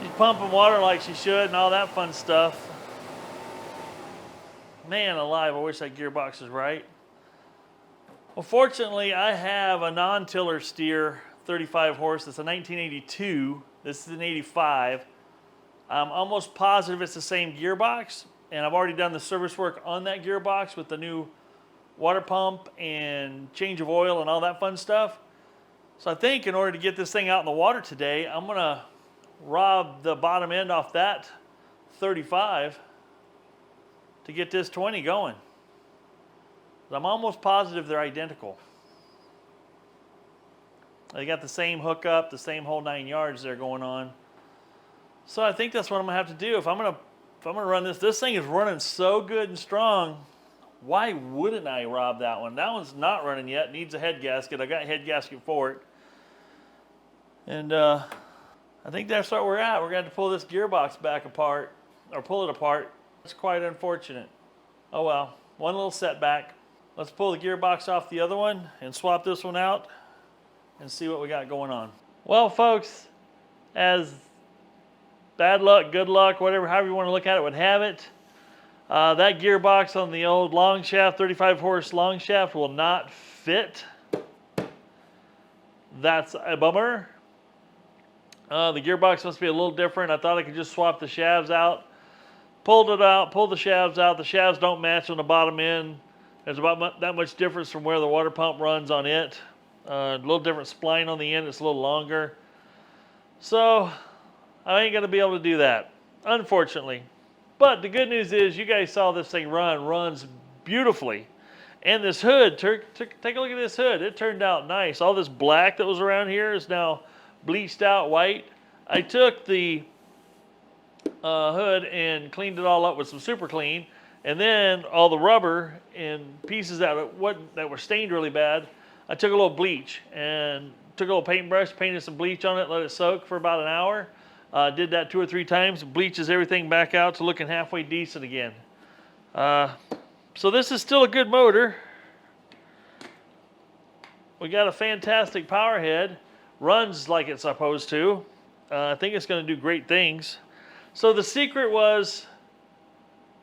She's pumping water like she should and all that fun stuff. Man alive, I wish that gearbox was right. Well, fortunately, I have a non-tiller steer 35 horse. It's a 1982. This is an 85. I'm almost positive it's the same gearbox, and I've already done the service work on that gearbox with the new water pump and change of oil and all that fun stuff. So I think in order to get this thing out in the water today, I'm going to rob the bottom end off that 35 to get this 20 going. I'm almost positive they're identical. They got the same hookup, the same whole 9 yards there going on. So I think that's what I'm gonna have to do. If I'm gonna run this thing is running so good and strong. Why wouldn't I rob that one? That one's not running yet. Needs a head gasket. I got a head gasket for it. And I think that's where we're at. We're gonna have to pull this gearbox back apart, or pull it apart. It's quite unfortunate. Oh well, one little setback. Let's pull the gearbox off the other one and swap this one out and see what we got going on. Well, folks, as bad luck, good luck, whatever, however you want to look at it, would have it, that gearbox on the old long shaft, 35 horse long shaft, will not fit. That's a bummer. The gearbox must be a little different. I thought I could just swap the shafts out. Pulled it out, pulled the shafts out. The shafts don't match on the bottom end. There's about that much difference from where the water pump runs on it. A little different spline on the end. It's a little longer. So I ain't going to be able to do that, unfortunately. But the good news is you guys saw this thing runs beautifully. And this hood, take a look at this hood. It turned out nice. All this black that was around here is now bleached out white. I took the hood and cleaned it all up with some super clean. And then all the rubber and pieces that were stained really bad, I took a little bleach and took a little paintbrush, painted some bleach on it, let it soak for about an hour. Did that 2 or 3 times, bleaches everything back out to looking halfway decent again. So this is still a good motor. We got a fantastic power head, runs like it's supposed to. I think it's going to do great things. So the secret was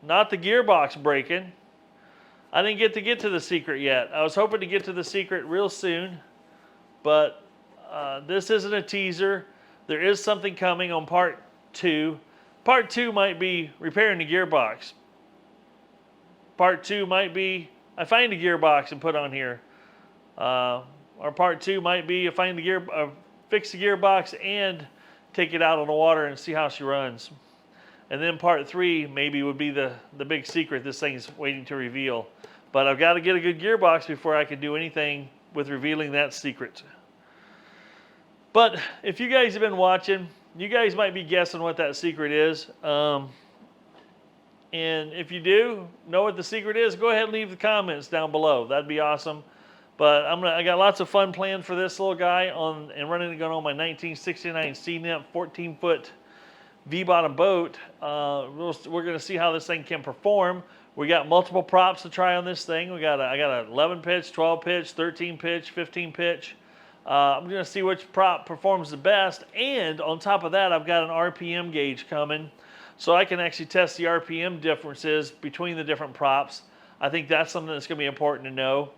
not the gearbox breaking. I didn't get to the secret yet. I was hoping to get to the secret real soon, but this isn't a teaser. There is something coming on part 2. Part 2 might be repairing the gearbox. Part 2 might be I find a gearbox and put on here. Or part 2 might be I find the fix the gearbox and take it out on the water and see how she runs. And then part 3 maybe would be the big secret this thing's waiting to reveal. But I've got to get a good gearbox before I can do anything with revealing that secret. But if you guys have been watching, you guys might be guessing what that secret is. And if you do know what the secret is, go ahead and leave the comments down below. That'd be awesome. But I got lots of fun planned for this little guy and running it on my 1969 C-Nymph 14-foot V-bottom boat. We're going to see how this thing can perform. We got multiple props to try on this thing. I got an 11 pitch, 12 pitch, 13 pitch, 15 pitch. I'm going to see which prop performs the best. And on top of that, I've got an RPM gauge coming, so I can actually test the RPM differences between the different props. I think that's something that's going to be important to know.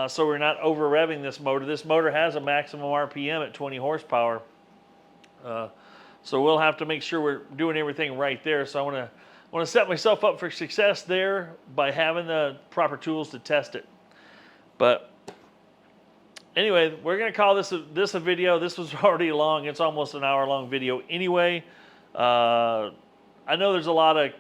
So we're not over revving this motor. This motor has a maximum RPM at 20 horsepower. So we'll have to make sure we're doing everything right there. So I want want to set myself up for success there by having the proper tools to test it. But anyway, we're going to call this a video. This was already long. It's almost an hour-long video anyway. I know there's a lot of,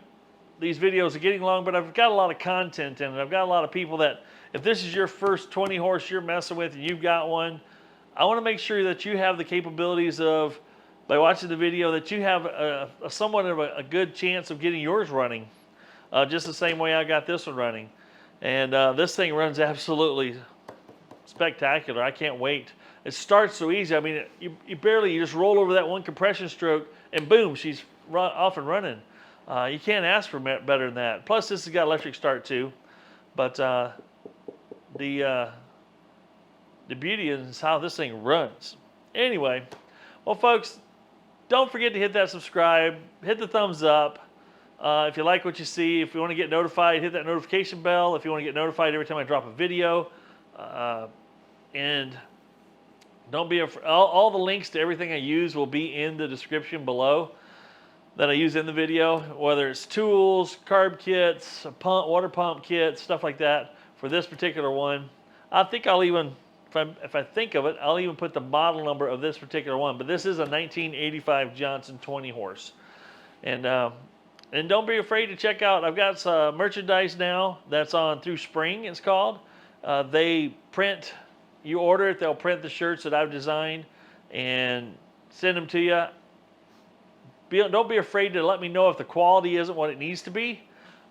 these videos are getting long, but I've got a lot of content in it. I've got a lot of people that, if this is your first 20 horse you're messing with and you've got one, I want to make sure that you have the capabilities of, by watching the video, that you have a somewhat of a good chance of getting yours running, just the same way I got this one running. And this thing runs absolutely spectacular. I can't wait. It starts so easy. I mean, you just roll over that one compression stroke and boom, she's off and running. You can't ask for better than that. Plus, this has got electric start too. But the beauty is how this thing runs. Anyway, well, folks, don't forget to hit that subscribe, hit the thumbs up. If you like what you see, if you want to get notified, hit that notification bell. If you want to get notified every time I drop a video. And don't be afraid. All the links to everything I use will be in the description below that I use in the video, whether it's tools, carb kits, water pump kits, stuff like that for this particular one. I think I'll even, if I think of it, I'll even put the model number of this particular one. But this is a 1985 Johnson 20 horse. And don't be afraid to check out, I've got some merchandise now that's on through Spring, it's called. They print, you order it, they'll print the shirts that I've designed and send them to you. Don't be afraid to let me know if the quality isn't what it needs to be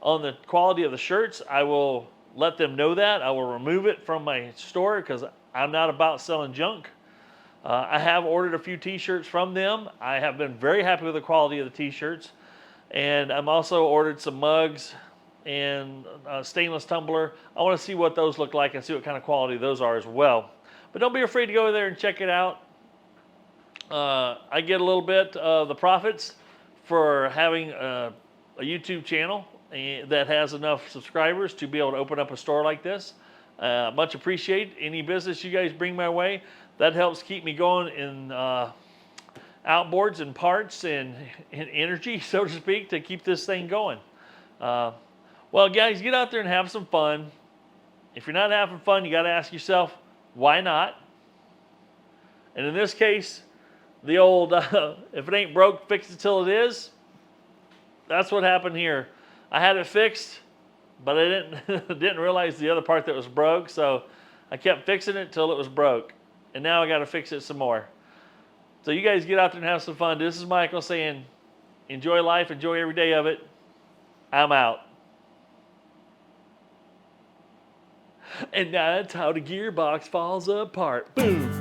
on the quality of the shirts. I will let them know that. I will remove it from my store because I'm not about selling junk. I have ordered a few t-shirts from them. I have been very happy with the quality of the t-shirts. And I'm also ordered some mugs and a stainless tumbler. I want to see what those look like and see what kind of quality those are as well. But don't be afraid to go there and check it out. I get a little bit of the profits for having a YouTube channel that has enough subscribers to be able to open up a store like this. Much appreciate any business you guys bring my way. That helps keep me going in outboards and parts and energy, so to speak, to keep this thing going. Well, guys, get out there and have some fun. If you're not having fun, you got to ask yourself, why not? And in this case, the old, if it ain't broke, fix it till it is. That's what happened here. I had it fixed, but I didn't realize the other part that was broke, so I kept fixing it till it was broke. And now I got to fix it some more. So you guys get out there and have some fun. This is Michael saying, enjoy life, enjoy every day of it. I'm out. And that's how the gearbox falls apart. Boom.